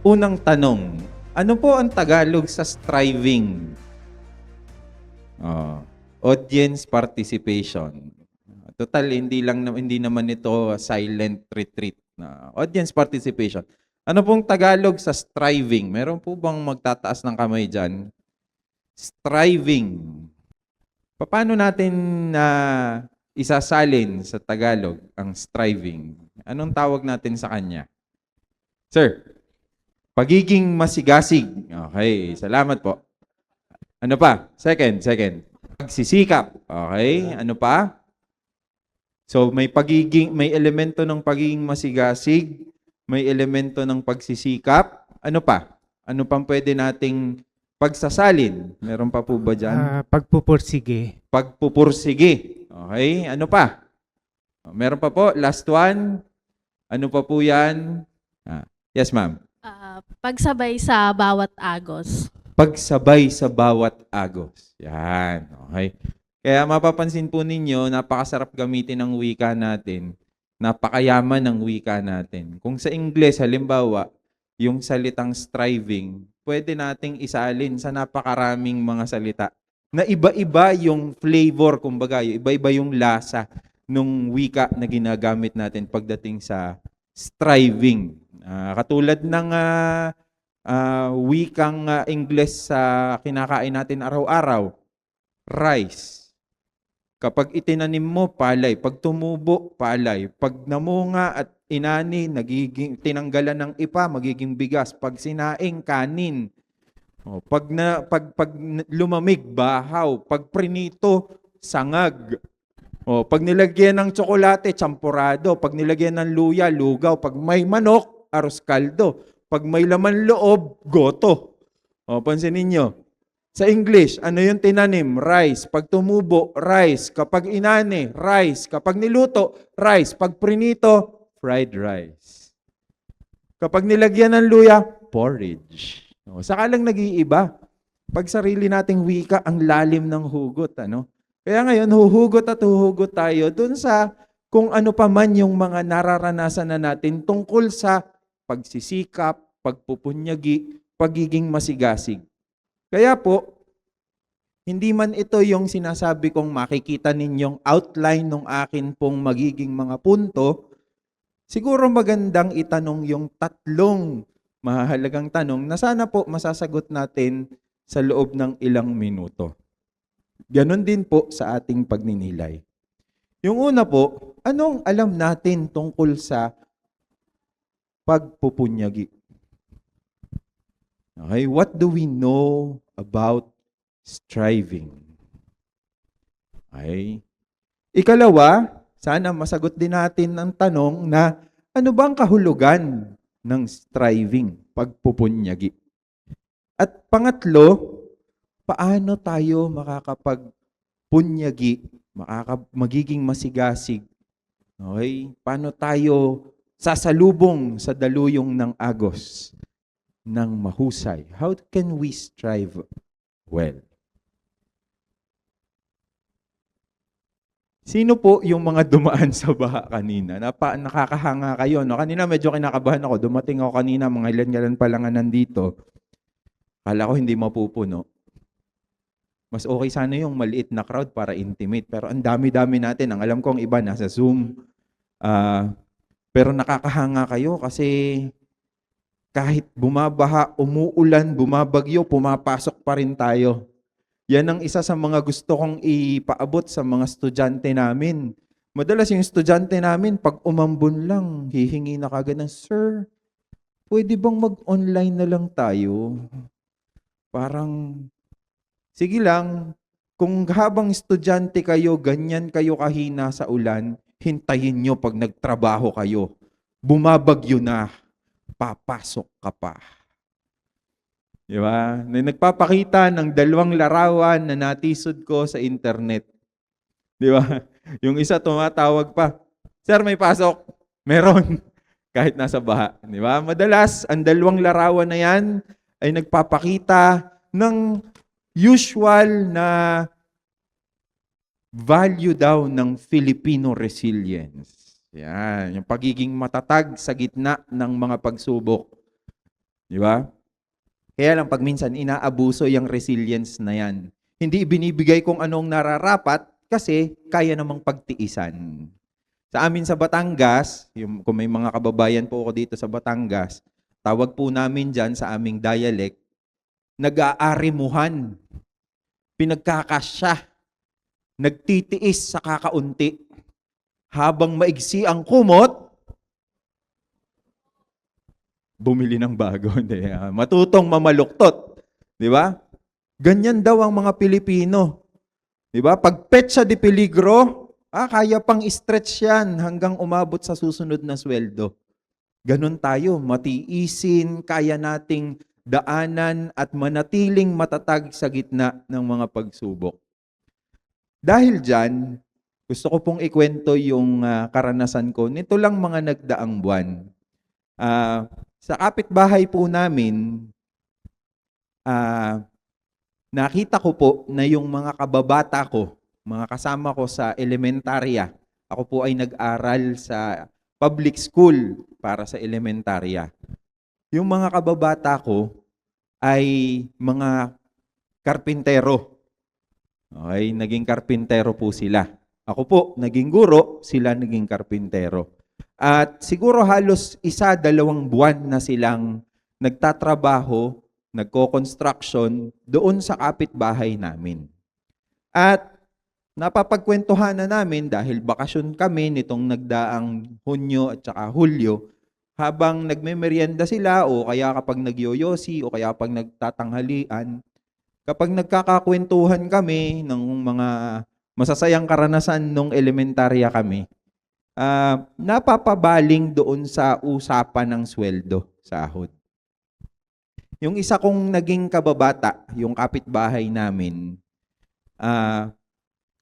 Unang tanong, ano po ang Tagalog sa striving? Audience participation. Total, hindi naman ito silent retreat. Audience participation. Ano pong Tagalog sa striving? Meron po bang magtataas ng kamay dyan? Striving. Paano natin isasalin sa Tagalog ang striving? Anong tawag natin sa kanya? Sir, pagiging masigasig. Okay, salamat po. Ano pa? Second. Pagsisikap. Okay, ano pa? So may elemento ng pagiging masigasig, may elemento ng pagsisikap. Ano pa? Ano pang pwede nating pagsasalin? Meron pa po ba dyan? Pagpupursige. Pagpupursige. Okay, ano pa? Meron pa po, last one. Ano pa po yan? Yes, ma'am. Pagsabay sa bawat agos. Pagsabay sa bawat agos. Yan. Okay. Kaya mapapansin po ninyo, napakasarap gamitin ng wika natin. Napakayaman ng wika natin. Kung sa Ingles, halimbawa, yung salitang striving, pwede nating isalin sa napakaraming mga salita na iba-iba yung flavor, kumbaga, iba-iba yung lasa nung wika na ginagamit natin pagdating sa striving. Katulad ng wikang Ingles sa kinakain natin araw-araw, rice. Kapag itinanim mo, palay. Pag tumubo, palay. Pag namunga at inani, tinanggalan ng ipa, magiging bigas. Pag sinaing, kanin. Pag lumamig, bahaw. Pag prinito, sangag. Pag nilagyan ng tsokolate, champurado. Pag nilagyan ng luya, lugaw. Pag may manok, arroz caldo. Pag may laman loob, goto. Pansinin nyo. Sa English, ano yung tinanim? Rice. Pag tumubo, rice. Kapag inani, rice. Kapag niluto, rice. Pag prinito, fried rice. Kapag nilagyan ng luya, porridge. Saka lang nag-iiba. Pag sarili nating wika, ang lalim ng hugot. Kaya ngayon, huhugot tayo dun sa kung ano pa man yung mga nararanasan na natin tungkol sa pagsisikap, pagpupunyagi, pagiging masigasig. Kaya po, hindi man ito yung sinasabi kong makikita ninyong outline ng akin pong magiging mga punto, siguro magandang itanong yung tatlong mahalagang tanong na sana po masasagot natin sa loob ng ilang minuto. Ganon din po sa ating pagninilay. Yung una po, anong alam natin tungkol sa pagpupunyagi? Okay, what do we know about striving? Okay. Ikalawa, sana masagot din natin ang tanong na ano bang kahulugan ng striving, pagpupunyagi? At pangatlo, paano tayo makakapagpunyagi, magiging masigasig? Okay? Paano tayo sasalubong sa daluyong ng agos ng mahusay? How can we strive well? Sino po yung mga dumaan sa baha kanina? Nakakahanga kayo, no? Kanina medyo kinakabahan ako. Dumating ako kanina, mga ilan-ilan pa lang nandito. Kala ko hindi mapupuno. Mas okay sana yung maliit na crowd para intimate. Pero ang dami-dami natin. Ang alam ko ang iba nasa Zoom. Pero nakakahanga kayo kasi kahit bumabaha, umuulan, bumabagyo, pumapasok pa rin tayo. Yan ang isa sa mga gusto kong ipaabot sa mga estudyante namin. Madalas yung estudyante namin, pag umambon lang, hihingi na kagad ng, "Sir, pwede bang mag-online na lang tayo?" Parang, sige lang, kung habang estudyante kayo, ganyan kayo kahina sa ulan, hintayin nyo pag nagtrabaho kayo. Bumabagyo na, papasok ka pa. Di ba? Nagpapakita ng 2 larawan na natisod ko sa internet. Di ba? Yung isa tumatawag pa, "Sir, may pasok." Meron. Kahit nasa baha. Di ba? Madalas, ang 2 larawan na yan ay nagpapakita ng usual na value daw ng Filipino resilience. Yan, yung pagiging matatag sa gitna ng mga pagsubok. Di ba? Kaya lang pag minsan inaabuso yung resilience na yan. Hindi ibinibigay kung anong nararapat kasi kaya namang pagtiisan. Sa amin sa Batangas, kung may mga kababayan po ako dito sa Batangas, tawag po namin dyan sa aming dialect, nag-aarimuhan, pinagkakasya, nagtitiis sa kakaunti. Habang maigsi ang kumot, bumili ng bago. Matutong mamaluktot. Di ba? Ganyan daw ang mga Pilipino. Di ba? Pag petsa de peligro, kaya pang stretch yan hanggang umabot sa susunod na sweldo. Ganon tayo, matiisin, kaya nating daanan at manatiling matatag sa gitna ng mga pagsubok. Dahil dyan, gusto ko pong ikwento yung karanasan ko. Nito lang mga nagdaang buwan. Sa kapitbahay po namin, nakita ko po na yung mga kababata ko, mga kasama ko sa elementarya, ako po ay nag-aral sa public school para sa elementarya. Yung mga kababata ko ay mga karpintero. Okay, naging karpintero po sila. Ako po, naging guro, sila naging karpintero. At siguro halos 1-2 buwan na silang nagtatrabaho, nagko-construction doon sa kapitbahay namin. At napapagkwentuhan na namin dahil bakasyon kami nitong nagdaang Hunyo at saka Hulyo, habang nagmemeryenda sila o kaya kapag nagyoyosi o kaya kapag nagtatanghalian, kapag nagkakakwentuhan kami ng mga masasayang karanasan nung elementarya kami, napapabaling doon sa usapan ng sweldo, sahod. Yung isa kong naging kababata, yung kapitbahay namin,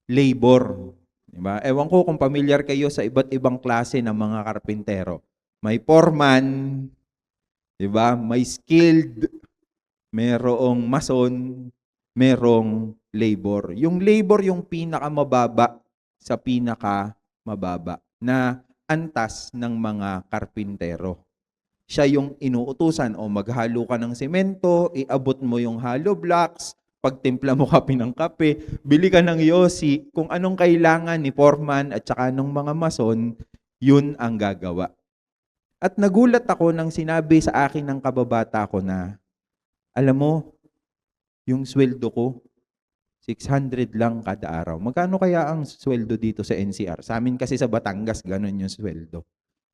labor. Diba? Ewan ko kung familiar kayo sa iba't ibang klase ng mga karpintero. May foreman, diba? May skilled, merong mason, merong labor. Yung labor yung pinakamababa sa pinakamababa na antas ng mga karpintero. Siya yung inuutusan o maghalo ka ng semento, iabot mo yung hollow blocks, pagtimpla mo kape ng kape, bili ka ng yosi, kung anong kailangan ni foreman at saka ng mga mason, yun ang gagawa. At nagulat ako nang sinabi sa akin ng kababata ko na, alam mo, yung sweldo ko, 600 lang kada araw. Magkano kaya ang sweldo dito sa NCR? Sa amin kasi sa Batangas, ganun yung sweldo.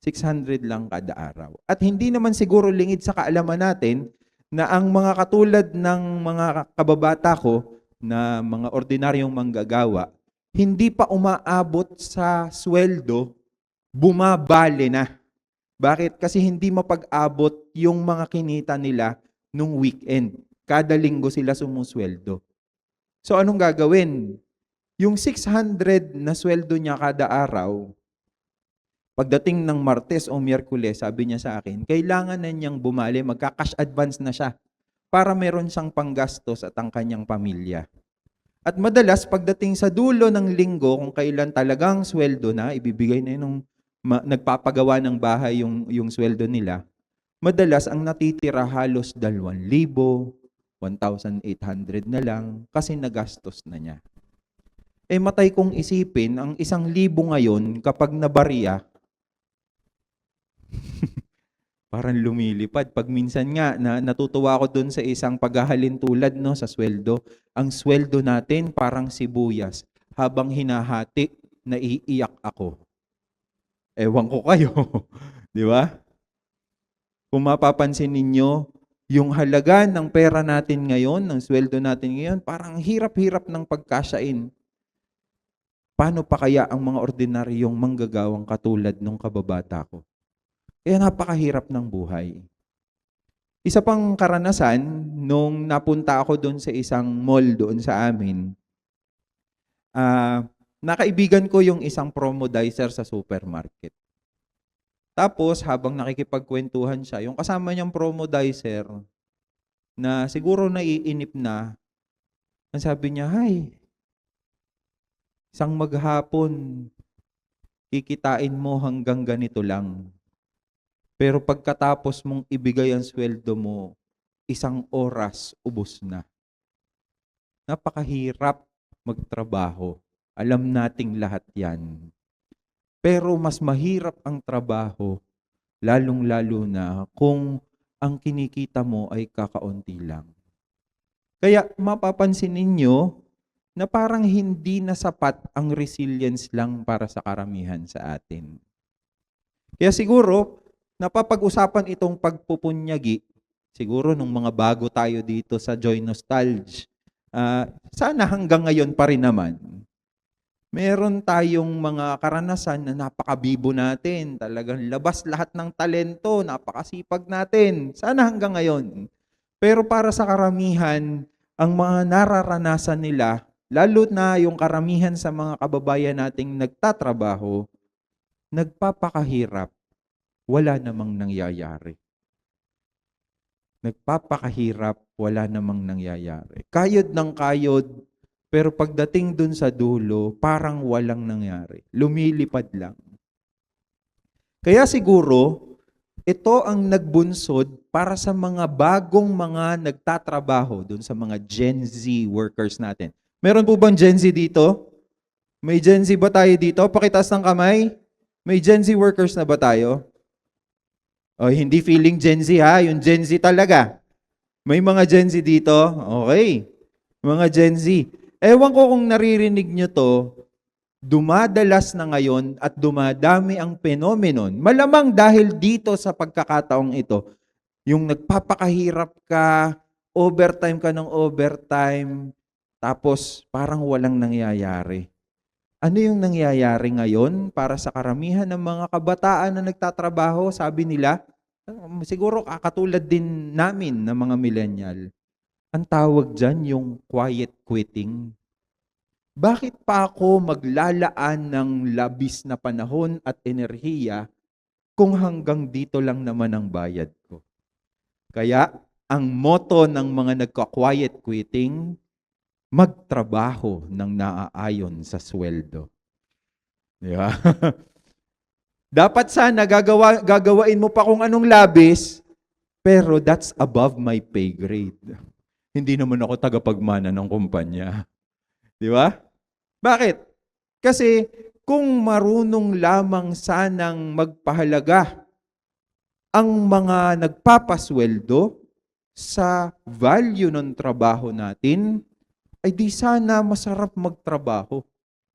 600 lang kada araw. At hindi naman siguro lingid sa kaalaman natin na ang mga katulad ng mga kababata ko na mga ordinaryong manggagawa, hindi pa umaabot sa sweldo, bumabale na. Bakit? Kasi hindi mapag-abot yung mga kinita nila nung weekend. Kada linggo sila sumusweldo. So anong gagawin? Yung 600 na sweldo niya kada araw, pagdating ng Martes o Miyerkules, sabi niya sa akin, kailangan na niyang bumali, magka-cash advance na siya para meron siyang panggastos at ang kanyang pamilya. At madalas, pagdating sa dulo ng linggo, kung kailan talagang sweldo na, ibibigay na nung nagpapagawa ng bahay yung sweldo nila, madalas ang natitira halos 2,000, 1,800 na lang kasi nagastos na niya. Matay kong isipin, ang 1,000 ngayon kapag nabarya, parang lumilipad. Pag minsan nga, natutuwa ako dun sa isang paghahalin tulad no, sa sweldo. Ang sweldo natin parang sibuyas. Habang hinahati, naiiyak ako. Ewan ko kayo. Di ba? Kung mapapansin ninyo, yung halaga ng pera natin ngayon, ng sweldo natin ngayon, parang hirap-hirap ng pagkasyain. Paano pa kaya ang mga ordinaryong manggagawang katulad nung kababata ko? Kaya napakahirap ng buhay. Isa pang karanasan, nung napunta ako doon sa isang mall doon sa amin, nakaibigan ko yung isang promodizer sa supermarket. Tapos, habang nakikipagkwentuhan siya, yung kasama niyang promodizer, na siguro naiinip na, ang sabi niya, "Hay, isang maghapon, kikitain mo hanggang ganito lang. Pero pagkatapos mong ibigay ang sweldo mo, 1 oras, ubos na. Napakahirap magtrabaho. Alam nating lahat yan. Pero mas mahirap ang trabaho, lalong-lalo na kung ang kinikita mo ay kakaunti lang. Kaya mapapansin ninyo na parang hindi na sapat ang resilience lang para sa karamihan sa atin. Kaya siguro, napapag-usapan itong pagpupunyagi, siguro nung mga bago tayo dito sa Joy Nostalgia, sana hanggang ngayon pa rin naman, meron tayong mga karanasan na napakabibo natin. Talagang labas lahat ng talento, napakasipag natin. Sana hanggang ngayon. Pero para sa karamihan, ang mga nararanasan nila, lalo na yung karamihan sa mga kababayan nating nagtatrabaho, nagpapakahirap, wala namang nangyayari. Nagpapakahirap, wala namang nangyayari. Kayod ng kayod, pero pagdating dun sa dulo, parang walang nangyari. Lumilipad lang. Kaya siguro, ito ang nagbunsod para sa mga bagong mga nagtatrabaho dun sa mga Gen Z workers natin. Meron po bang Gen Z dito? May Gen Z ba tayo dito? Pakitaas ng kamay. May Gen Z workers na ba tayo? O, hindi feeling Gen Z ha, yung Gen Z talaga. May mga Gen Z dito? Okay. Mga Gen Z. Ewan ko kung naririnig nyo to, dumadalas na ngayon at dumadami ang phenomenon. Malamang dahil dito sa pagkakataong ito, yung nagpapakahirap ka, overtime ka ng overtime, tapos parang walang nangyayari. Ano yung nangyayari ngayon para sa karamihan ng mga kabataan na nagtatrabaho? Sabi nila, siguro katulad din namin ng mga millennial, ang tawag dyan yung quiet quitting. Bakit pa ako maglalaan ng labis na panahon at enerhiya kung hanggang dito lang naman ang bayad ko? Kaya, ang motto ng mga nagka-quiet quitting, magtrabaho ng naaayon sa sweldo. Di ba? Dapat sana gagawain mo pa kung anong labis, pero that's above my pay grade. Hindi naman ako tagapagmana ng kumpanya. Di ba? Bakit? Kasi kung marunong lamang sanang magpahalaga ang mga nagpapasweldo sa value ng trabaho natin, ay di sana masarap magtrabaho.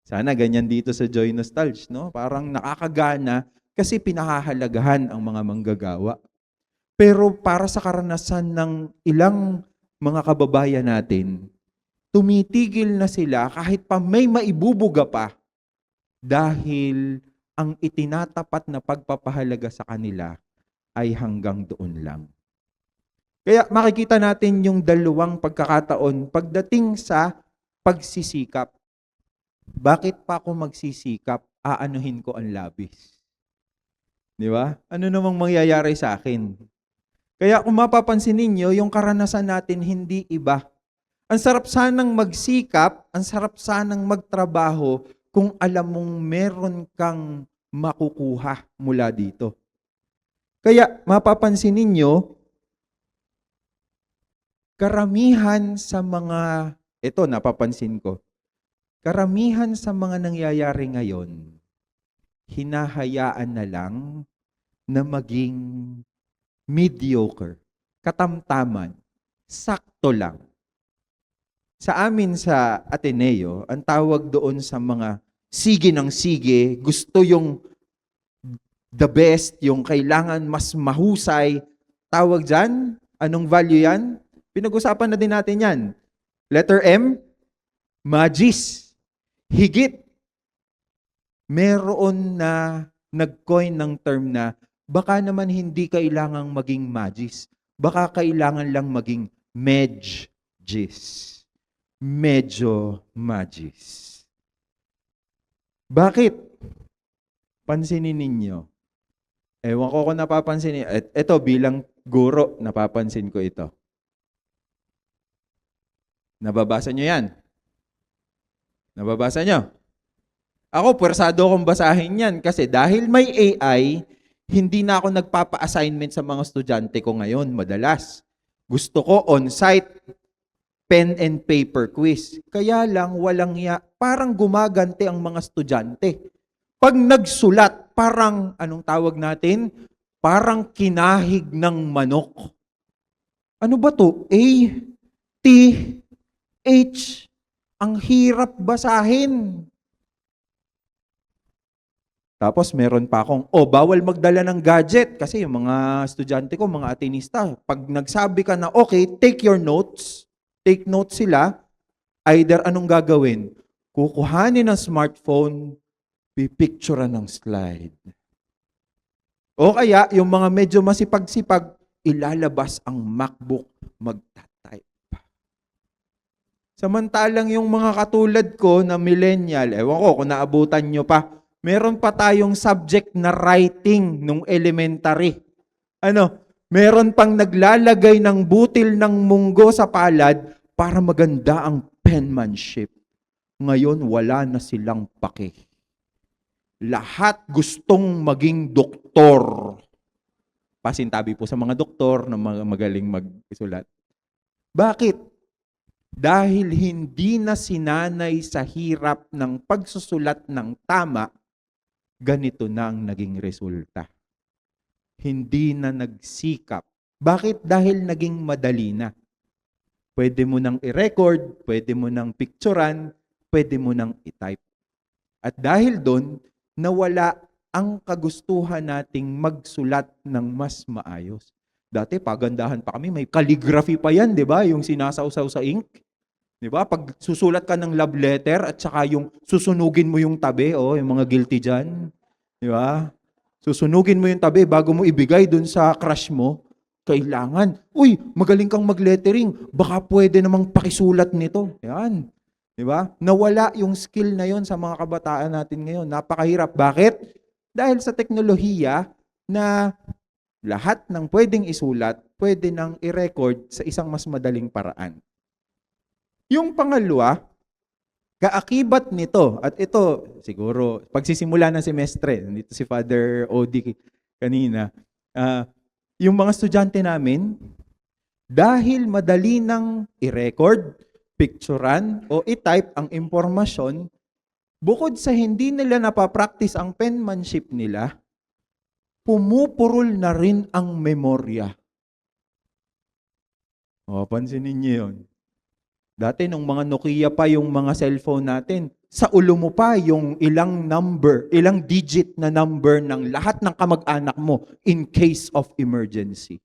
Sana ganyan dito sa Joy Nostalgia, no? Parang nakakagana kasi pinahahalagahan ang mga manggagawa. Pero para sa karanasan ng ilang mga kababayan natin, tumitigil na sila kahit pa may maibubuga pa dahil ang itinatapat na pagpapahalaga sa kanila ay hanggang doon lang. Kaya makikita natin yung dalawang pagkakataon pagdating sa pagsisikap. Bakit pa ako magsisikap? Aanuhin ko ang labis. Di ba? Ano namang mangyayari sa akin? Kaya kung mapapansin ninyo, yung karanasan natin hindi iba. Ang sarap sanang magsikap, ang sarap sanang magtrabaho kung alam mong meron kang makukuha mula dito. Kaya mapapansin ninyo, karamihan sa mga, ito napapansin ko, karamihan sa mga nangyayari ngayon, hinahayaan na lang na maging mediocre, katamtaman, sakto lang. Sa amin sa Ateneo, ang tawag doon sa mga sige ng sige, gusto yung the best, yung kailangan mas mahusay, tawag dyan, anong value yan? Pinag-usapan na din natin yan. Letter M, magis, higit. Meron na nag-coin ng term na baka naman hindi kailangang maging magis. Baka kailangan lang maging medjis. Medyo magis. Bakit? Pansinin ninyo. Ewan ko kung napapansin. Ito bilang guro, napapansin ko ito. Nababasa nyo yan? Nababasa nyo? Ako, pwersado akong basahin yan kasi dahil may AI, Hindi na ako nagpapa-assignment sa mga estudyante ko ngayon, madalas. Gusto ko on-site, pen and paper quiz. Kaya lang, walang parang gumaganti ang mga estudyante. Pag nagsulat, parang, anong tawag natin? Parang kinahig ng manok. Ano ba to? A, T, H. Ang hirap basahin. Tapos meron pa akong, bawal magdala ng gadget. Kasi yung mga estudyante ko, mga atenista, pag nagsabi ka na, okay, take your notes, take notes sila, either anong gagawin? Kukuhanin ng smartphone, pipicturean ng slide. O kaya, yung mga medyo masipag-sipag, ilalabas ang MacBook, magta-type. Samantalang yung mga katulad ko na millennial, ewan ko kung naabutan nyo pa, meron pa tayong subject na writing nung elementary. Meron pang naglalagay ng butil ng munggo sa palad para maganda ang penmanship. Ngayon, wala na silang pake. Lahat gustong maging doktor. Pasintabi po sa mga doktor na magaling mag-isulat. Bakit? Dahil hindi na sinanay sa hirap ng pagsusulat ng tama, ganito na ang naging resulta. Hindi na nagsikap. Bakit? Dahil naging madali na. Pwede mo nang i-record, pwede mo nang picturean, pwede mo nang i-type. At dahil doon, nawala ang kagustuhan nating magsulat ng mas maayos. Dati, pagandahan pa kami, may calligraphy pa yan, di ba? Yung sinasawsaw sa ink. Di ba? Pag susulat ka ng love letter at saka yung susunugin mo yung tabi, yung mga guilty dyan. Di ba? Susunugin mo yung tabi bago mo ibigay dun sa crush mo, kailangan, magaling kang mag-lettering, baka pwede namang pakisulat nito. Yan. Di ba? Nawala yung skill na yon sa mga kabataan natin ngayon. Napakahirap. Bakit? Dahil sa teknolohiya na lahat ng pwedeng isulat, pwede nang i-record sa isang mas madaling paraan. Yung pangalawa, kaakibat nito, at ito siguro, pagsisimula ng semestre, dito si Father Odi kanina, yung mga estudyante namin, dahil madali nang i-record, picturean o i-type ang impormasyon, bukod sa hindi nila napapractice ang penmanship nila, pumupurol na rin ang memorya. Pansinin niyo yun. Dati nung mga Nokia pa yung mga cellphone natin, sa ulo mo pa yung ilang digit na number ng lahat ng kamag-anak mo in case of emergency.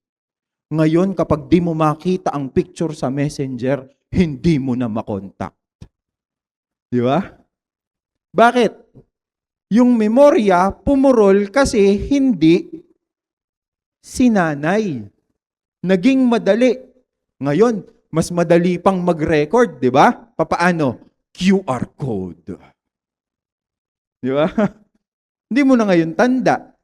Ngayon, kapag di mo makita ang picture sa messenger, hindi mo na makontak. Di ba? Bakit? Yung memorya pumurol kasi hindi sinanay. Naging madali. Ngayon, mas madali pang mag-record, di ba? Papaano? QR code. Di ba? Hindi mo na ngayon tanda.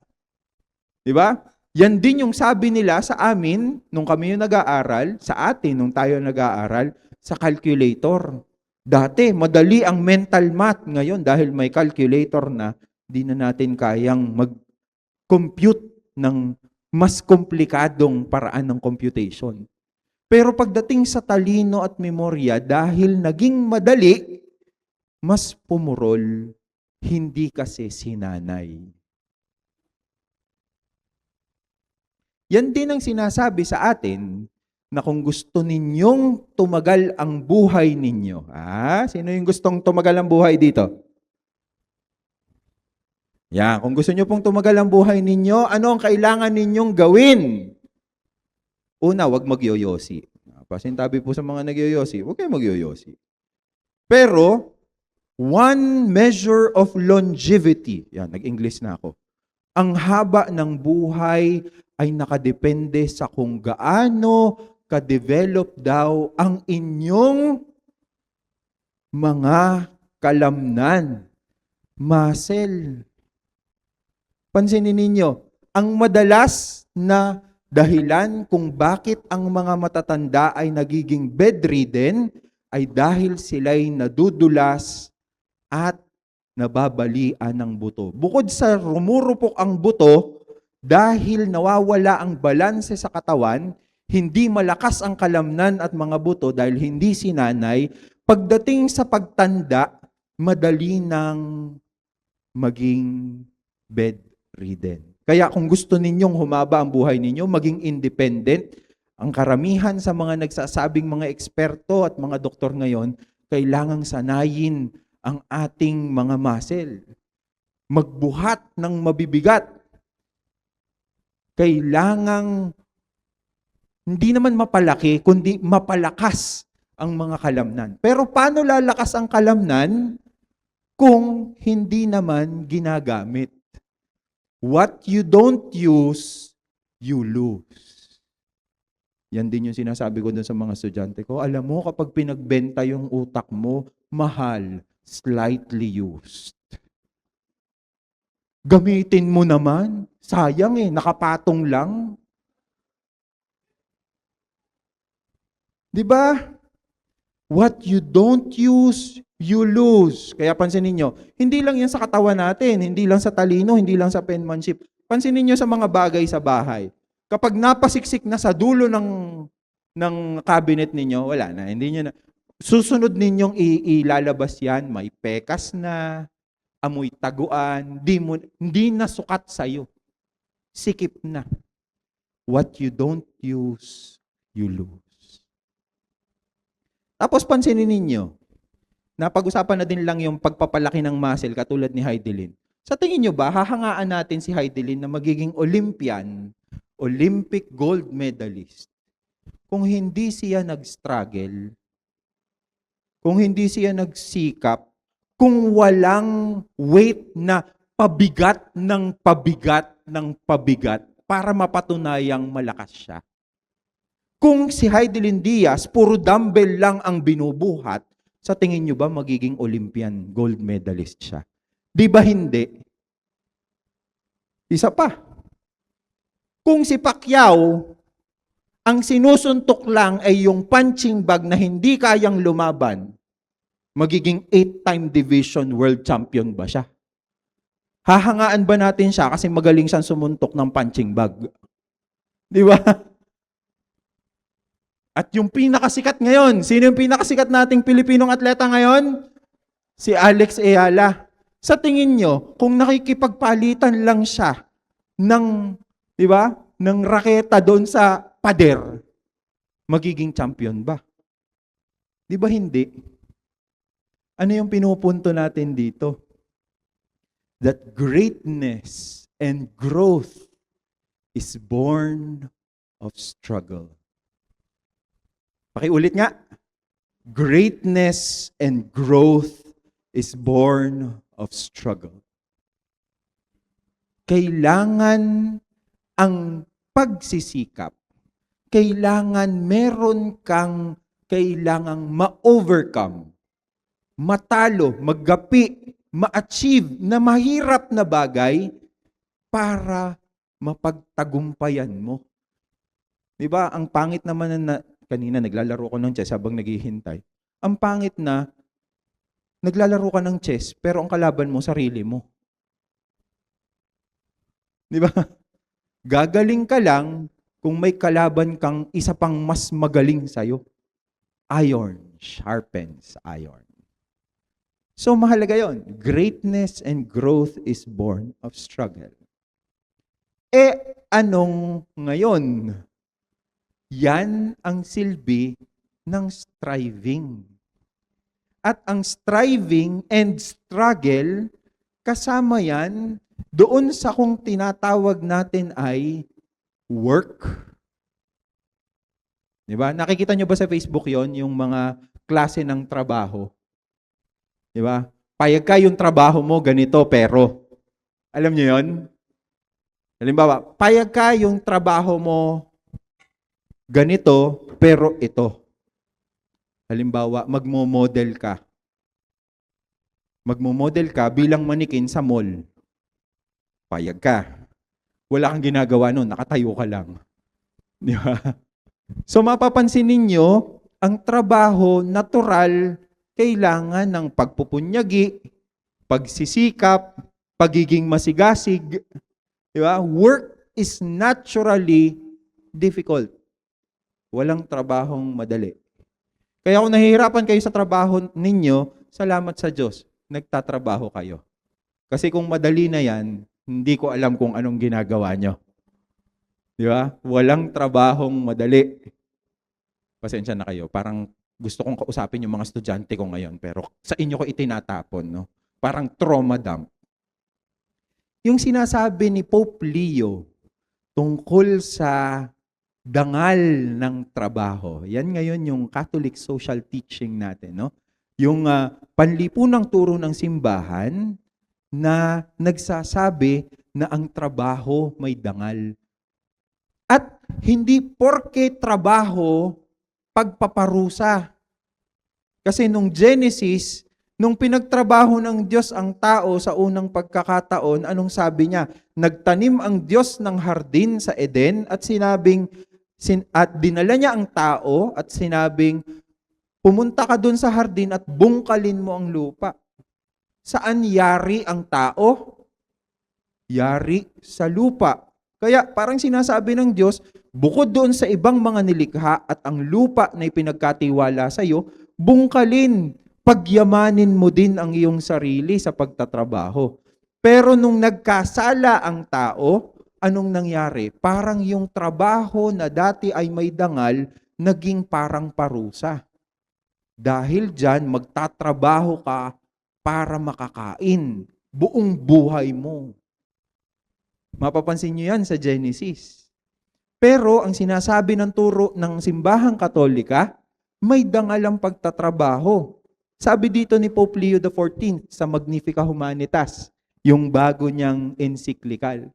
Di ba? Yan din yung sabi nila sa amin nung kami yung nag-aaral, sa atin nung tayo nag-aaral, sa calculator. Dati, madali ang mental math. Ngayon, dahil may calculator na, di na natin kayang mag-compute ng mas komplikadong paraan ng computation. Pero pagdating sa talino at memorya, dahil naging madali, mas pumurol, hindi kasi sinanay. Yan din ang sinasabi sa atin na kung gusto ninyong tumagal ang buhay ninyo. Sino yung gustong tumagal ang buhay dito? Yan, kung gusto nyo pong tumagal ang buhay ninyo, ano ang kailangan ninyong gawin? Una, wag magyoyosi. Pasintabi po sa mga nagyoyosi, wag kayo magyoyosi. Pero, one measure of longevity, yan, nag-English na ako. Ang haba ng buhay ay nakadepende sa kung gaano ka-develop daw ang inyong mga kalamnan, muscle. Pansinin ninyo, ang madalas na dahilan kung bakit ang mga matatanda ay nagiging bedridden ay dahil sila'y nadudulas at nababalian ng buto. Bukod sa rumurupok ang buto, Dahil nawawala ang balanse sa katawan, hindi malakas ang kalamnan at mga buto dahil hindi sinanay, pagdating sa pagtanda, madali nang maging bedridden. Kaya kung gusto ninyong humaba ang buhay ninyo, maging independent, ang karamihan sa mga nagsasabing mga eksperto at mga doktor ngayon, kailangang sanayin ang ating mga muscle. Magbuhat ng mabibigat. Kailangang hindi naman mapalaki, kundi mapalakas ang mga kalamnan. Pero paano lalakas ang kalamnan kung hindi naman ginagamit? What you don't use, you lose. Yan din yung sinasabi ko dun sa mga estudyante ko. Alam mo, kapag pinagbenta yung utak mo, mahal, slightly used. Gamitin mo naman. Sayang nakapatong lang. Di ba? What you don't use, you lose. Kaya pansinin nyo, hindi lang yan sa katawan natin, hindi lang sa talino, hindi lang sa penmanship. Pansinin nyo sa mga bagay sa bahay. Kapag napasiksik na sa dulo ng cabinet ninyo, wala na. Hindi nyo na. Susunod ninyong ilalabas yan, may pekas na, amoy taguan, hindi na sukat sa'yo. Sikip na. What you don't use, you lose. Tapos pansinin ninyo, napag-usapan na din lang yung pagpapalaki ng muscle katulad ni Heidelin. Sa tingin nyo ba, hahangaan natin si Heidelin na magiging Olympian, Olympic gold medalist, kung hindi siya nag-struggle, kung hindi siya nagsikap, kung walang weight na pabigat ng pabigat ng pabigat para mapatunayang malakas siya. Kung si Heidelin Diaz, puro dumbbell lang ang binubuhat, sa tingin nyo ba magiging Olympian gold medalist siya? Di ba hindi? Isa pa. Kung si Pacquiao, ang sinusuntok lang ay yung punching bag na hindi kayang lumaban, magiging 8-time division world champion ba siya? Hahangaan ba natin siya kasi magaling siyang sumuntok ng punching bag? Di ba? At yung pinakasikat ngayon, sino yung pinakasikat nating Pilipinong atleta ngayon? Si Alex Ayala. Sa tingin nyo, kung nakikipagpalitan lang siya ng, di ba, ng raketa doon sa pader, magiging champion ba? Di ba hindi? Ano yung pinupunto natin dito? That greatness and growth is born of struggle. Pakiulit nga. Greatness and growth is born of struggle. Kailangan ang pagsisikap. Kailangan meron kang kailangang ma-overcome, matalo, maggapi, ma-achieve na mahirap na bagay para mapagtagumpayan mo. Di ba? Ang pangit naman na kanina naglalaro ko ng chess habang naghihintay. Ang pangit na naglalaro ka ng chess pero ang kalaban mo sarili mo. Di ba? Gagaling ka lang kung may kalaban kang isa pang mas magaling sa'yo. Iron sharpens iron. So mahalaga yon. Greatness and growth is born of struggle. Anong ngayon? Yan ang silbi ng striving. At ang striving and struggle, kasama yan doon sa kung tinatawag natin ay work. Diba? Nakikita nyo ba sa Facebook yon yung mga klase ng trabaho? Diba? Payag ka yung trabaho mo ganito pero. Alam nyo yon? Halimbawa, payag ka yung trabaho mo ganito pero ito. Halimbawa, magmo-model ka. Magmo-model ka bilang manikin sa mall. Payag ka. Wala kang ginagawa nun, nakatayo ka lang. Di ba? So mapapansin ninyo, ang trabaho natural kailangan ng pagpupunyagi, pagsisikap, pagiging masigasig. Di ba? Work is naturally difficult. Walang trabahong madali. Kaya kung nahihirapan kayo sa trabaho ninyo, salamat sa Diyos, nagtatrabaho kayo. Kasi kung madali na yan, hindi ko alam kung anong ginagawa nyo. Di ba? Walang trabahong madali. Pasensya na kayo. Parang gusto kong kausapin yung mga estudyante ko ngayon, pero sa inyo ko itinatapon, no? Parang trauma dump. Yung sinasabi ni Pope Leo tungkol sa dangal ng trabaho. Yan ngayon yung Catholic social teaching natin, no? Yung panlipunang turo ng simbahan na nagsasabi na ang trabaho may dangal. At hindi porke trabaho pagpaparusa. Kasi nung Genesis, nung pinagtrabaho ng Diyos ang tao sa unang pagkakataon, anong sabi niya? Nagtanim ang Diyos ng hardin sa Eden at dinala niya ang tao at sinabing, pumunta ka dun sa hardin at bungkalin mo ang lupa. Saan yari ang tao? Yari sa lupa. Kaya parang sinasabi ng Diyos, bukod doon sa ibang mga nilikha at ang lupa na ipinagkatiwala sa iyo, bungkalin, pagyamanin mo din ang iyong sarili sa pagtatrabaho. Pero nung nagkasala ang tao, anong nangyari? Parang yung trabaho na dati ay may dangal, naging parang parusa. Dahil dyan, magtatrabaho ka para makakain buong buhay mo. Mapapansin nyo yan sa Genesis. Pero ang sinasabi ng turo ng simbahang Katolika, may dangal ang pagtatrabaho. Sabi dito ni Pope Leo XIV sa Magnifica Humanitas, yung bago niyang encyclical.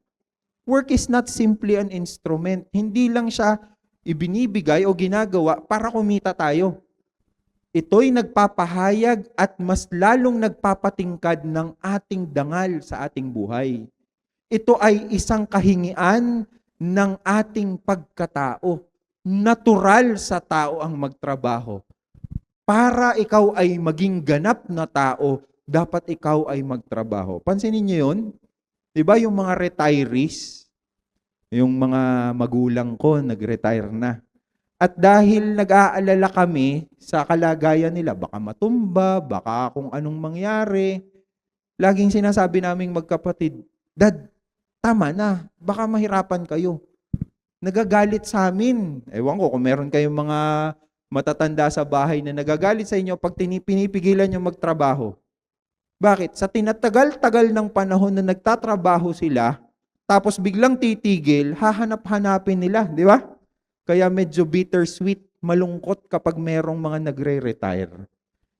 Work is not simply an instrument. Hindi lang siya ibinibigay o ginagawa para kumita tayo. Ito'y nagpapahayag at mas lalong nagpapatingkad ng ating dangal sa ating buhay. Ito ay isang kahingian ng ating pagkatao. Natural sa tao ang magtrabaho. Para ikaw ay maging ganap na tao, dapat ikaw ay magtrabaho. Pansinin niyo yun? Diba yung mga retirees, yung mga magulang ko nag-retire na. At dahil nag-aalala kami sa kalagayan nila, baka matumba, baka kung anong mangyari, laging sinasabi naming magkapatid, Dad, tama na, baka mahirapan kayo. Nagagalit sa amin. Ewan ko kung meron kayong mga matatanda sa bahay na nagagalit sa inyo pag pinipigilan nyo magtrabaho. Bakit? Sa tinatagal-tagal ng panahon na nagtatrabaho sila, tapos biglang titigil, hahanap-hanapin nila, di ba? Kaya medyo bittersweet, malungkot kapag merong mga nagre-retire.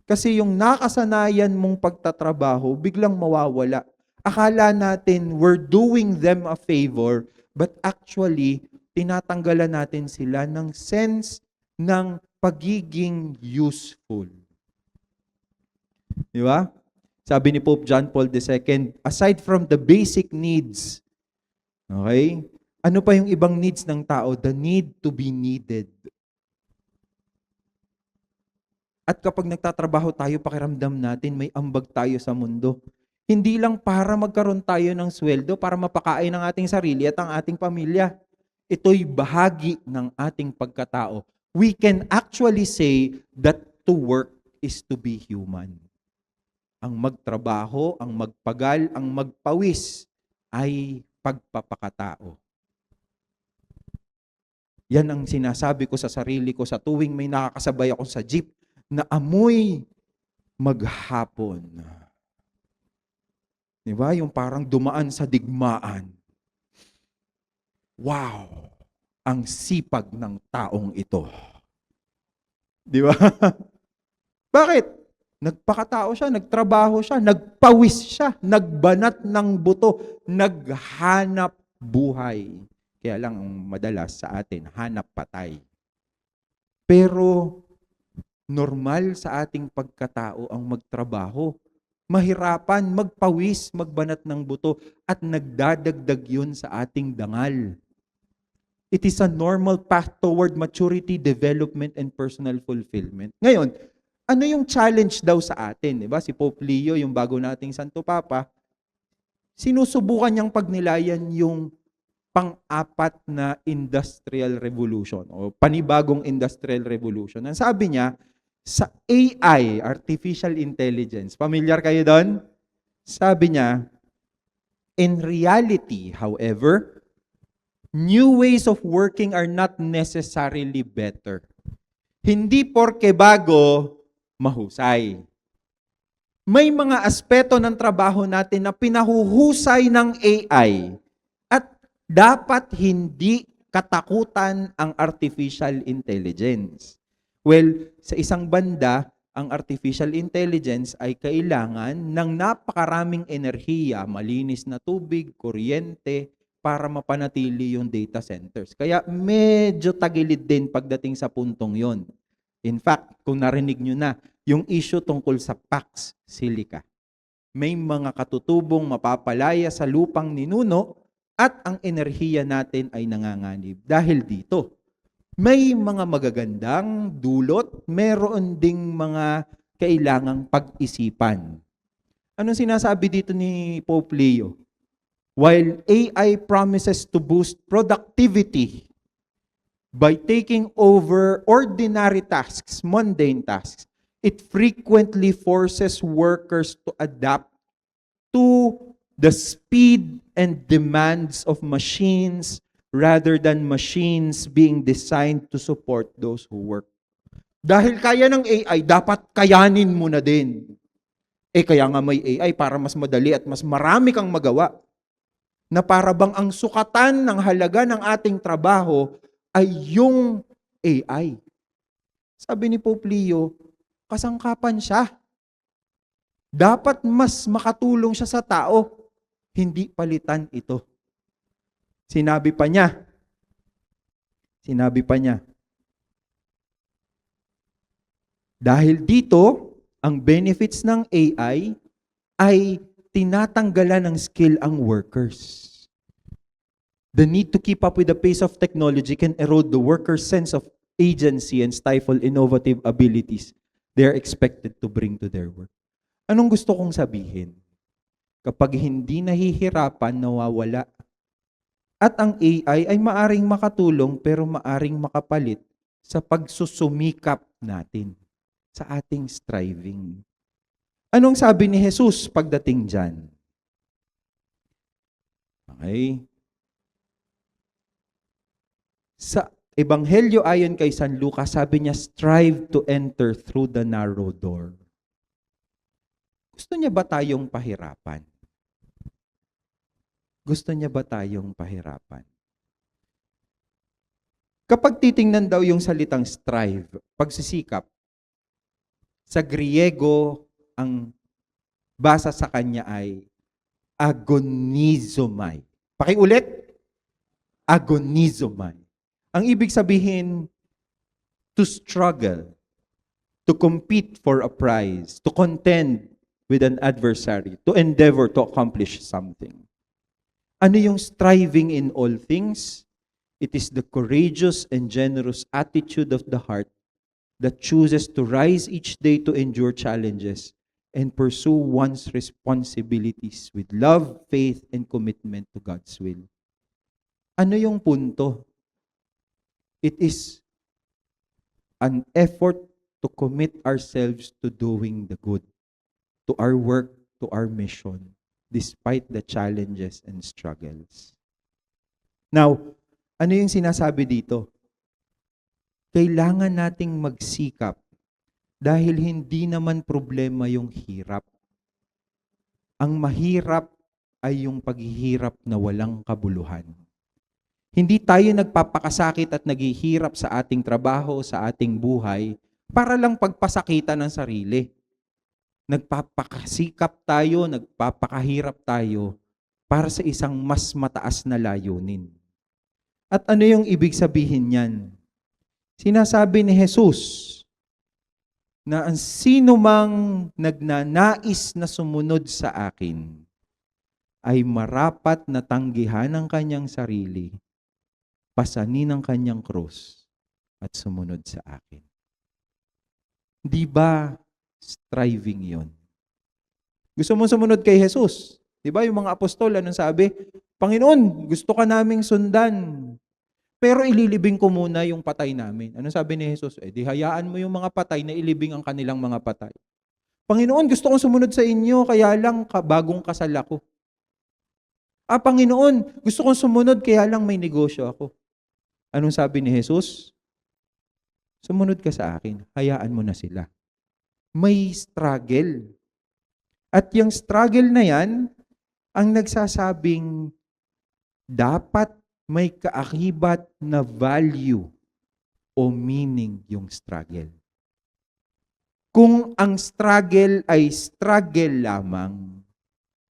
Kasi yung nakasanayan mong pagtatrabaho, biglang mawawala. Akala natin we're doing them a favor, but actually, tinatanggalan natin sila ng sense ng pagiging useful. Di ba? Sabi ni Pope John Paul II, aside from the basic needs, okay, ano pa yung ibang needs ng tao? The need to be needed. At kapag nagtatrabaho tayo, pakiramdam natin, may ambag tayo sa mundo. Hindi lang para magkaroon tayo ng sweldo, para mapakain ang ating sarili at ang ating pamilya. Ito'y bahagi ng ating pagkatao. We can actually say that to work is to be human. Ang magtrabaho, ang magpagal, ang magpawis ay pagpapakatao. Yan ang sinasabi ko sa sarili ko sa tuwing may nakakasabay ako sa jeep na amoy maghapon. Di ba? Yung parang dumaan sa digmaan. Wow! Ang sipag ng taong ito. Di ba? Bakit? Nagpakatao siya, nagtrabaho siya, nagpawis siya, nagbanat ng buto, naghanap buhay. Kaya lang ang madalas sa atin, hanap patay. Pero normal sa ating pagkatao ang magtrabaho. Mahirapan, magpawis, magbanat ng buto, at nagdadagdag yun sa ating dangal. It is a normal path toward maturity, development, and personal fulfillment. Ngayon, ano yung challenge daw sa atin? Diba? Si Pope Leo, yung bago nating Santo Papa, sinusubukan niyang pagnilayan yung pang-apat na industrial revolution o panibagong industrial revolution. Ang sabi niya, sa AI, artificial intelligence, familiar kayo doon? Sabi niya, in reality, however, new ways of working are not necessarily better. Hindi porke bago, mahusay. May mga aspeto ng trabaho natin na pinahuhusay ng AI at dapat hindi katakutan ang artificial intelligence. Well, sa isang banda, ang artificial intelligence ay kailangan ng napakaraming enerhiya, malinis na tubig, kuryente, para mapanatili yung data centers. Kaya medyo tagilid din pagdating sa puntong yon. In fact, kung narinig nyo na, yung issue tungkol sa Pax Silica. May mga katutubong mapapalaya sa lupang ninuno at ang enerhiya natin ay nanganganib. Dahil dito, may mga magagandang dulot, meron ding mga kailangang pag-isipan. Anong sinasabi dito ni Pope Leo? While AI promises to boost productivity by taking over ordinary tasks, mundane tasks, it frequently forces workers to adapt to the speed and demands of machines rather than machines being designed to support those who work. Dahil kaya ng AI, dapat kayanin mo na din. Kaya nga may AI para mas madali at mas marami kang magawa. Na para bang ang sukatan ng halaga ng ating trabaho ay yung AI. Sabi ni Pope Leo, kasangkapan siya. Dapat mas makatulong siya sa tao, hindi palitan ito. Sinabi pa niya, dahil dito, ang benefits ng AI ay tinatanggalan ng skill ang workers. The need to keep up with the pace of technology can erode the worker's sense of agency and stifle innovative abilities they are expected to bring to their work. Anong gusto kong sabihin? Kapag hindi nahihirapan, nawawala. At ang AI ay maaring makatulong pero maaring makapalit sa pagsusumikap natin, sa ating striving. Anong sabi ni Jesus pagdating dyan? Okay. Sa Ebanghelyo ayon kay San Lucas, sabi niya, strive to enter through the narrow door. Gusto niya ba tayong pahirapan? Gusto niya ba tayong pahirapan? Kapag titingnan daw yung salitang strive, pagsisikap, sa Griego, ang basa sa kanya ay agonizomai. Pakiulit, agonizomai. Ang ibig sabihin, to struggle, to compete for a prize, to contend with an adversary, to endeavor to accomplish something. Ano yung striving in all things? It is the courageous and generous attitude of the heart that chooses to rise each day to endure challenges and pursue one's responsibilities with love, faith, and commitment to God's will. Ano yung punto? It is an effort to commit ourselves to doing the good, to our work, to our mission, despite the challenges and struggles. Now, ano yung sinasabi dito? Kailangan nating magsikap dahil hindi naman problema yung hirap. Ang mahirap ay yung paghihirap na walang kabuluhan. Hindi tayo nagpapakasakit at naghihirap sa ating trabaho, sa ating buhay, para lang pagpasakitan ng sarili. Nagpapakasikap tayo, nagpapakahirap tayo para sa isang mas mataas na layunin. At ano yung ibig sabihin niyan? Sinasabi ni Jesus na ang sino mang nagnanais na sumunod sa akin ay marapat na tanggihan ang kanyang sarili, pasanin ang kanyang krus, at sumunod sa akin. Di ba striving yon? Gusto mo sumunod kay Jesus? Di ba yung mga apostol, anong sabi? Panginoon, gusto ka naming sundan. Pero ililibing ko muna yung patay namin. Ano sabi ni Jesus? Di hayaan mo yung mga patay na ilibing ang kanilang mga patay. Panginoon, gusto kong sumunod sa inyo, kaya lang bagong kasal ako. Panginoon, gusto kong sumunod, kaya lang may negosyo ako. Anong sabi ni Jesus? Sumunod ka sa akin, hayaan mo na sila. May struggle. At yung struggle na yan, ang nagsasabing dapat may kaakibat na value o meaning yung struggle. Kung ang struggle ay struggle lamang,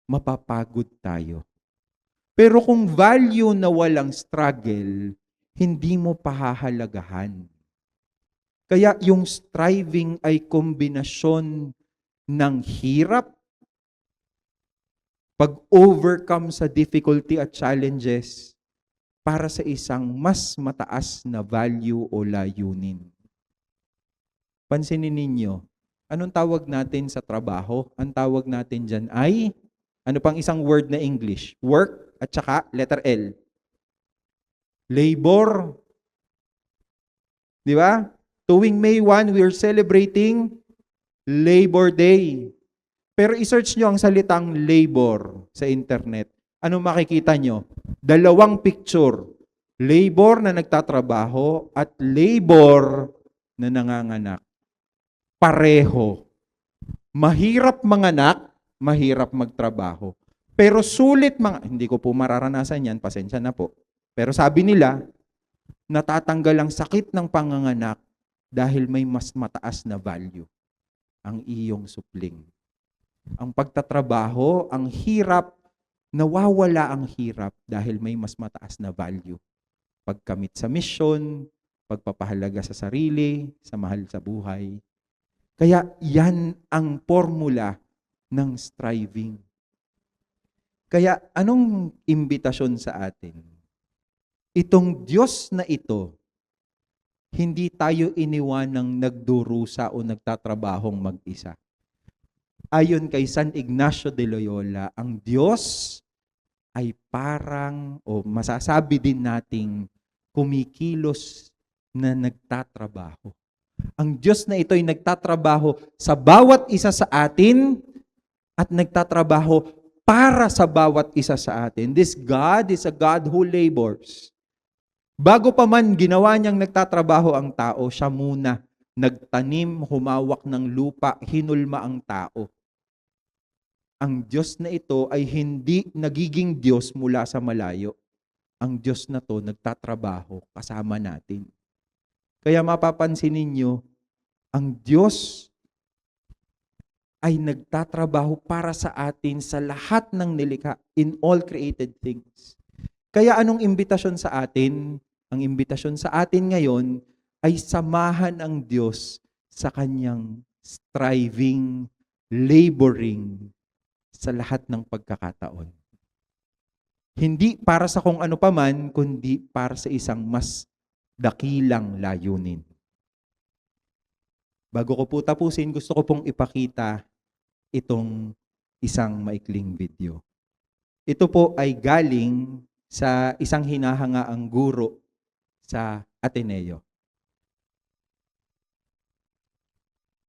mapapagod tayo. Pero kung value na walang struggle, hindi mo pahahalagahan. Kaya yung striving ay kombinasyon ng hirap, pag-overcome sa difficulty at challenges para sa isang mas mataas na value o layunin. Pansinin ninyo, anong tawag natin sa trabaho? Ang tawag natin dyan ay, ano pang isang word na English? Work at saka letter L. Labor. Di ba? Tuwing May 1, we are celebrating Labor Day. Pero i-search nyo ang salitang labor sa internet. Ano makikita nyo? Dalawang picture. Labor na nagtatrabaho at labor na nanganganak. Pareho. Mahirap manganak, mahirap magtrabaho. Pero sulit hindi ko po mararanasan yan, pasensya na po. Pero sabi nila, natatanggal ang sakit ng panganganak dahil may mas mataas na value ang iyong supling. Ang pagtatrabaho, ang hirap, nawawala ang hirap dahil may mas mataas na value. Pagkamit sa misyon, pagpapahalaga sa sarili, sa mahal sa buhay. Kaya yan ang formula ng striving. Kaya anong imbitasyon sa atin? Itong Diyos na ito, hindi tayo iniwanang nagdurusa o nagtatrabahong mag-isa. Ayon kay San Ignacio de Loyola, ang Diyos ay parang, o masasabi din nating, kumikilos na nagtatrabaho. Ang Diyos na ito ay nagtatrabaho sa bawat isa sa atin at nagtatrabaho para sa bawat isa sa atin. This God is a God who labors. Bago pa man ginawa niyang nagtatrabaho ang tao, siya muna nagtanim, humawak ng lupa, hinulma ang tao. Ang Diyos na ito ay hindi nagiging Diyos mula sa malayo. Ang Diyos na to nagtatrabaho kasama natin. Kaya mapapansin ninyo, ang Diyos ay nagtatrabaho para sa atin sa lahat ng nilikha, in all created things. Kaya anong imbitasyon sa atin? Ang imbitasyon sa atin ngayon ay samahan ang Diyos sa kanyang striving, laboring sa lahat ng pagkakataon. Hindi para sa kung ano paman, kundi para sa isang mas dakilang layunin. Bago ko po tapusin, gusto ko pong ipakita itong isang maikling video. Ito po ay galing sa isang hinahangaang guro sa Ateneo.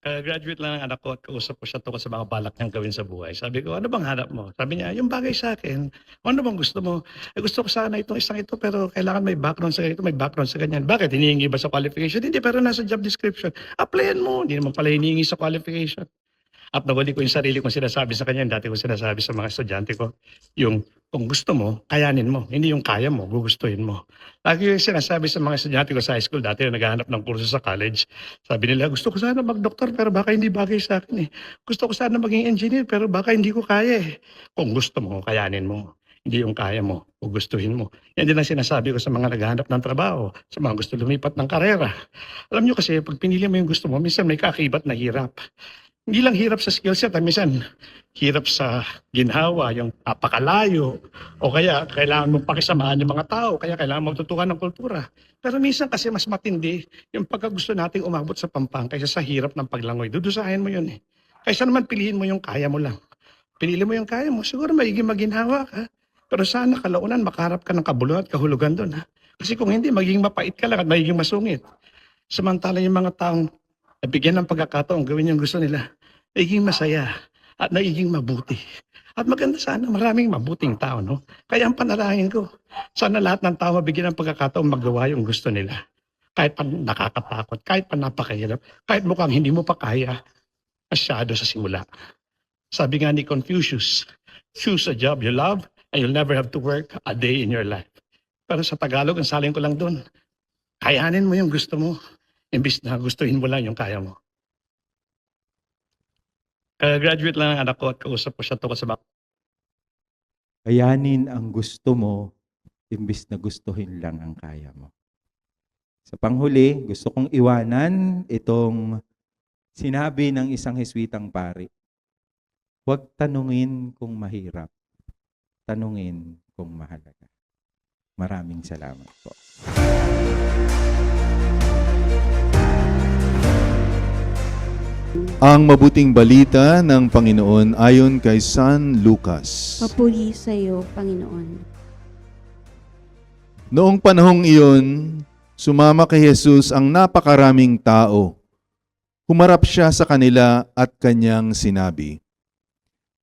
Graduate lang ang anak ko at kausap ko siya tungkol sa mga balak niyang gawin sa buhay. Sabi ko, ano bang hanap mo? Sabi niya, yung bagay sa akin. Ano bang gusto mo? Gusto ko sana itong isang ito pero kailangan may background sa ito, may background sa ganyan. Bakit? Hinihingi ba sa qualification? Hindi, pero nasa job description. Applyan mo. Hindi naman pala hinihingi sa qualification. At nawali ko yung sarili kong sinasabi sa kanya, dati ko sinasabi sa mga estudyante ko, yung kung gusto mo, kayanin mo. Hindi yung kaya mo, gugustuhin mo. Lagi yung sinasabi sa mga estudyante ko sa high school, dati na naghahanap ng kurso sa college. Sabi nila, gusto ko sana mag-doktor pero baka hindi bagay sa akin eh. Gusto ko sana maging engineer pero baka hindi ko kaya eh. Kung gusto mo, kayanin mo. Hindi yung kaya mo, gugustuhin mo. Yan din ang sinasabi ko sa mga naghahanap ng trabaho, sa mga gusto lumipat ng karera. Alam nyo kasi, pag pinili mo yung gusto mo, minsan may kaakibat na hirap. Hindi lang hirap sa skill set, minsan hirap sa ginhawa, yung napakalayo, o kaya kailangan mong pakisamaan yung mga tao, kaya kailangan mong tutukan ng kultura. Pero minsan kasi mas matindi yung pagkagusto nating umabot sa pampang kaysa sa hirap ng paglangoy. Dudusahin mo yun eh. Kaysa naman piliin mo yung kaya mo lang. Pinili mo yung kaya mo, siguro magiging maginhawa ka. Pero sana kalaunan makaharap ka ng kabuluhan at kahulugan doon. Ha? Kasi kung hindi, magiging mapait ka lang at magiging masungit. Samantala yung mga taong nabigyan ng pagkakataon, gawin yung gusto nila, nagiging masaya at nagiging mabuti. At maganda sana, maraming mabuting tao, no? Kaya ang panalangin ko, sana lahat ng tao mabigyan ng pagkakataon magawa yung gusto nila. Kahit pa nakakatakot, kahit pa napakahirap, kahit mukhang hindi mo pa kaya, masyado sa simula. Sabi nga ni Confucius, choose a job you love and you'll never have to work a day in your life. Pero sa Tagalog, ang salin ko lang doon, kayanin mo yung gusto mo, imbis na gustuhin mo lang yung kaya mo. Graduate lang ang anak ko at kausap ko siya tungkol sa Kayanin ang gusto mo, imbis na gustuhin lang ang kaya mo. Sa panghuli, gusto kong iwanan itong sinabi ng isang Heswitang pari. Huwag tanungin kung mahirap. Tanungin kung mahalaga. Maraming salamat po. Ang mabuting balita ng Panginoon ayon kay San Lucas. Papuri sa iyo, Panginoon. Noong panahong iyon, sumama kay Jesus ang napakaraming tao. Humarap siya sa kanila at kanyang sinabi,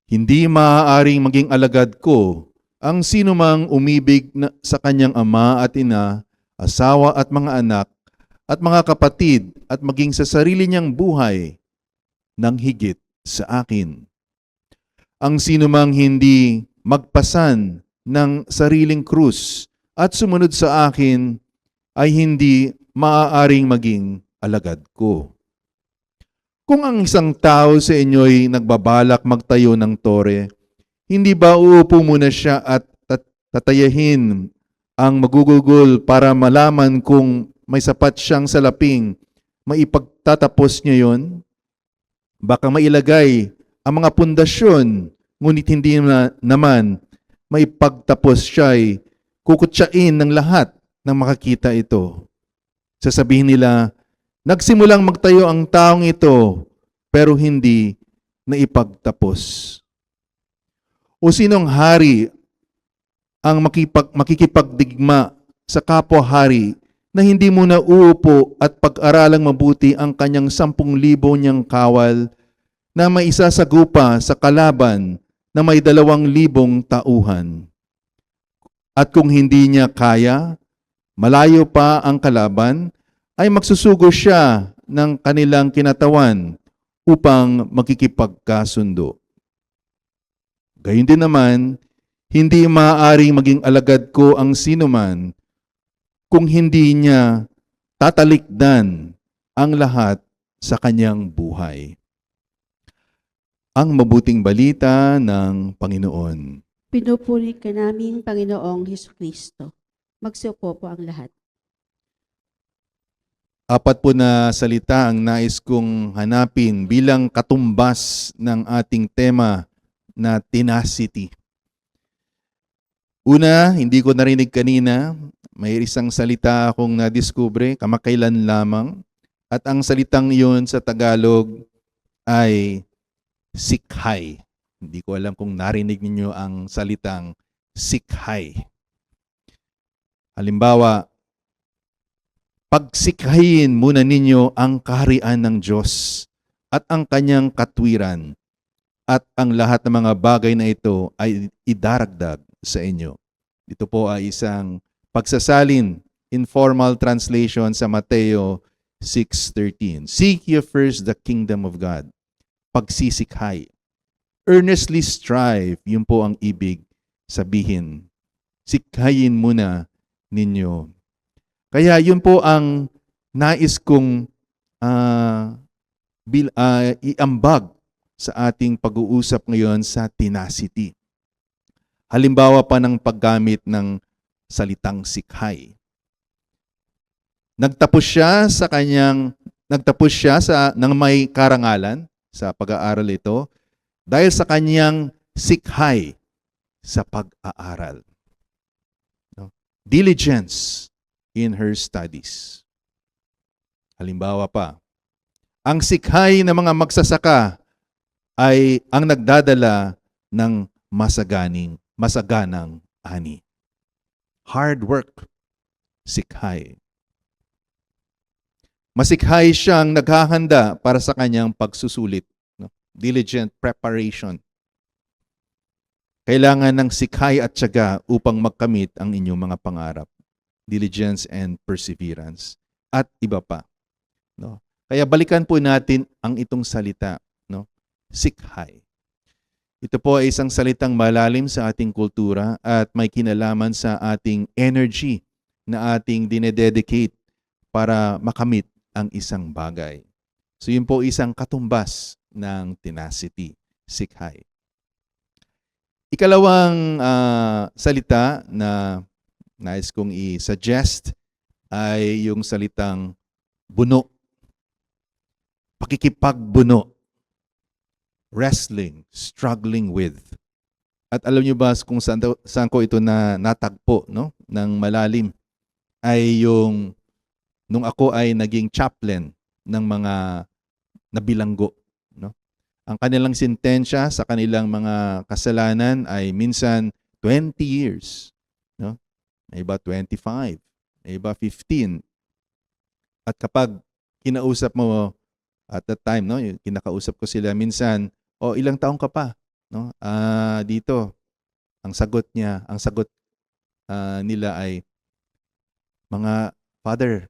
"Hindi maaaring maging alagad ko ang sinumang umibig sa kanyang ama at ina, asawa at mga anak, at mga kapatid at maging sa sarili niyang buhay ng higit sa akin. Ang sinumang hindi magpasan ng sariling krus at sumunod sa akin ay hindi maaaring maging alagad ko. Kung ang isang tao sa inyo'y nagbabalak magtayo ng tore, hindi ba uupo muna siya at tatayahin ang magugugol para malaman kung may sapat siyang salaping maipagtatapos niya yon? Baka mailagay ang mga pundasyon, ngunit hindi naman maipagtapos siya'y kukutsain ng lahat ng makakita ito. Sasabihin nila, nagsimulang magtayo ang taong ito, pero hindi naipagtapos. O sinong hari ang makikipagdigma sa kapwa-hari na hindi muna uupo at pag-aralang mabuti ang kanyang 10,000 niyang kawal na may isasagupa sa kalaban na may 2,000 tauhan. At kung hindi niya kaya, malayo pa ang kalaban, ay magsusugo siya ng kanilang kinatawan upang makikipagkasundo. Gayun din naman, hindi maaaring maging alagad ko ang sinuman kung hindi niya tatalikdan ang lahat sa kanyang buhay." Ang mabuting balita ng Panginoon. Pinupuri ka namin, Panginoong Hesukristo. Magsiupo po ang lahat. 4 po na salita ang nais kong hanapin bilang katumbas ng ating tema na tenacity. Una, hindi ko narinig kanina, may isang salita akong nadiskubre, kamakailan lamang, at ang salitang iyon sa Tagalog ay sikhay. Hindi ko alam kung narinig ninyo ang salitang sikhay. Halimbawa, pagsikhayin muna ninyo ang kaharian ng Diyos at ang kanyang katwiran, at ang lahat ng mga bagay na ito ay idaragdag sa inyo. Ito po ay isang pagsasalin, informal translation sa Mateo 6:13. Seek ye first the kingdom of God. Pagsisikhay. Earnestly strive, yun po ang ibig sabihin. Sikhayin muna ninyo. Kaya yun po ang nais kong iambag sa ating pag-uusap ngayon sa tenacity. Halimbawa pa ng paggamit ng salitang sikhay. Nagtapos siya ng may karangalan sa pag-aaral ito dahil sa kanyang sikhay sa pag-aaral. Diligence in her studies. Halimbawa pa, ang sikhay ng mga magsasaka ay ang nagdadala ng masaganang ani. Hard work, sikhay. Masikhay siyang naghahanda para sa kanyang pagsusulit. No? Diligent preparation. Kailangan ng sikhay at tiyaga upang magkamit ang inyong mga pangarap. Diligence and perseverance. At iba pa. No? Kaya balikan po natin ang itong salita. No? Sikhay. Ito po ay isang salitang malalim sa ating kultura at may kinalaman sa ating energy na ating dinededicate para makamit ang isang bagay. So yun po isang katumbas ng tenacity, sikhay. Ikalawang salita na nais kong i-suggest ay yung salitang buno. Pakikipagbuno. Wrestling, struggling with. At alam niyo ba kung saan ko ito natagpo, no? Ng malalim ay yung nung ako ay naging chaplain ng mga nabilanggo, no? Ang kanilang sentensya sa kanilang mga kasalanan ay minsan 20 years, no? May iba 25, may iba 15. At kapag kinausap mo at that time, no, yung kinakausap ko sila minsan, ilang taong ka pa, no? Dito ang sagot nila ay mga Father,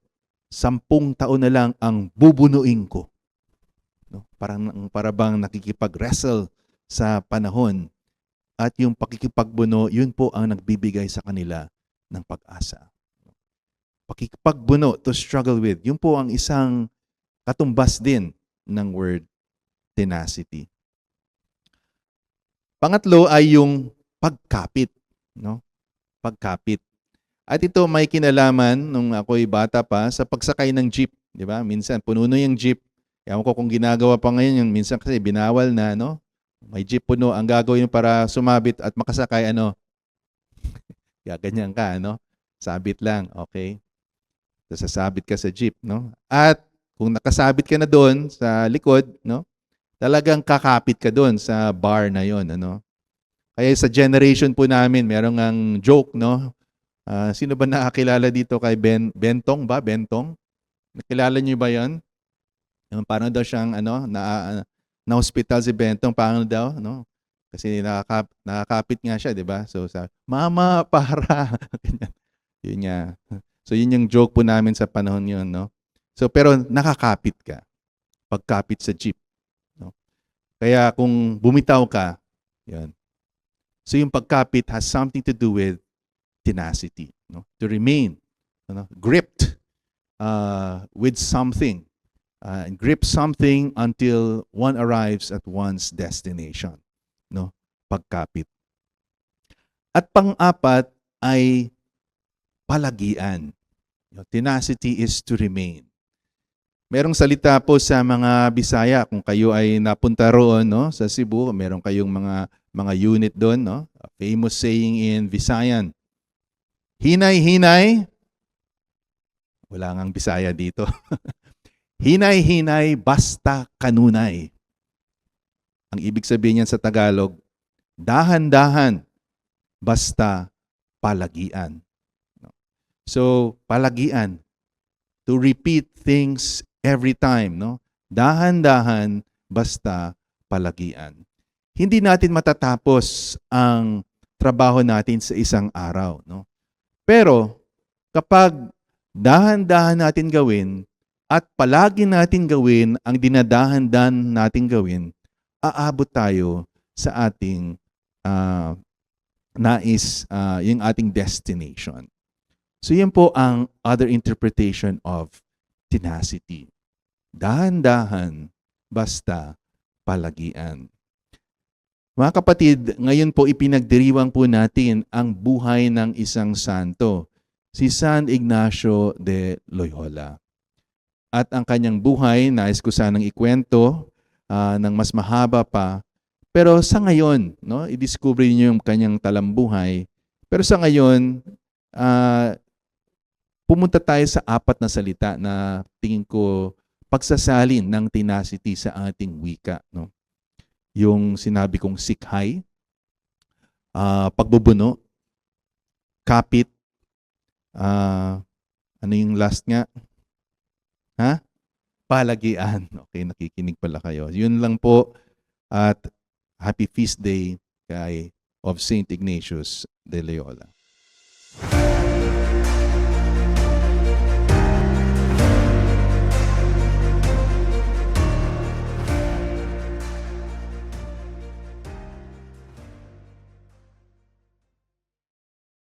10 taon na lang ang bubunuin ko. No? Para bang nakikipag-wrestle sa panahon. At yung pakikipagbuno, yun po ang nagbibigay sa kanila ng pag-asa. Pakikipagbuno, to struggle with, yun po ang isang katumbas din ng word tenacity. Pangatlo ay yung pagkapit. No? Pagkapit. At ito may kinalaman nung ako'y bata pa sa pagsakay ng jeep, di ba? Minsan puno na yung jeep. Ewan ko kung ginagawa pa ngayon yung minsan kasi binawal na, no? May jeep puno, ang gagawin para sumabit at makasakay ganyan ka, no? Sabit lang, okay? So, sasabit ka sa jeep, no? At kung nakasabit ka na doon sa likod, no? Talagang kakapit ka doon sa bar na yon, ano? Kaya sa generation po namin, merong ang joke, no? Sino ba nakakilala dito kay Bentong ba? Bentong? Nakilala niyo ba 'yon? Parang daw siyang na hospital si Bentong, paano daw, no? Kasi nakakapit nga siya, 'di ba? So mama, para. Yun nga. So yun yung joke po namin sa panahon 'yon, no? So pero nakakapit ka. Pagkapit sa jeep, no? Kaya kung bumitaw ka, 'yon. So yung pagkapit has something to do with tenacity, no? To remain gripped with something, grip something until one arrives at one's destination, no? Pagkapit. At pang-apat ay palagian. Tenacity is to remain. Merong salita po sa mga Bisaya, kung kayo ay napunta roon, no, sa Cebu, meron kayong mga unit doon, no? A famous saying in Visayan. Hinay-hinay, wala ngang Bisaya dito. Hinay-hinay, basta kanunay. Ang ibig sabihin niyan sa Tagalog, dahan-dahan, basta palagian. So, palagian, to repeat things every time, no? Dahan-dahan, basta palagian. Hindi natin matatapos ang trabaho natin sa isang araw, no? Pero, kapag dahan-dahan natin gawin at palagi natin gawin ang dinadahan-dahan natin gawin, aabot tayo sa ating yung ating destination. So yan po ang other interpretation of tenacity. Dahan-dahan, basta palagian. Mga kapatid, ngayon po ipinagdiriwang po natin ang buhay ng isang santo, si San Ignacio de Loyola. At ang kanyang buhay, nais ko sanang ikwento ng mas mahaba pa. Pero sa ngayon, no, i-discover niyo yung kanyang talambuhay. Pero sa ngayon, pumunta tayo sa 4 na salita na tingin ko pagsasalin ng tenacity sa ating wika, no? Yung sinabi kong sikhay, pagbubuno, kapit. Ano yung last nga? Ha? Palagian. Okay, nakikinig pala kayo. Yun lang po. At happy feast day kay of Saint Ignatius de Loyola.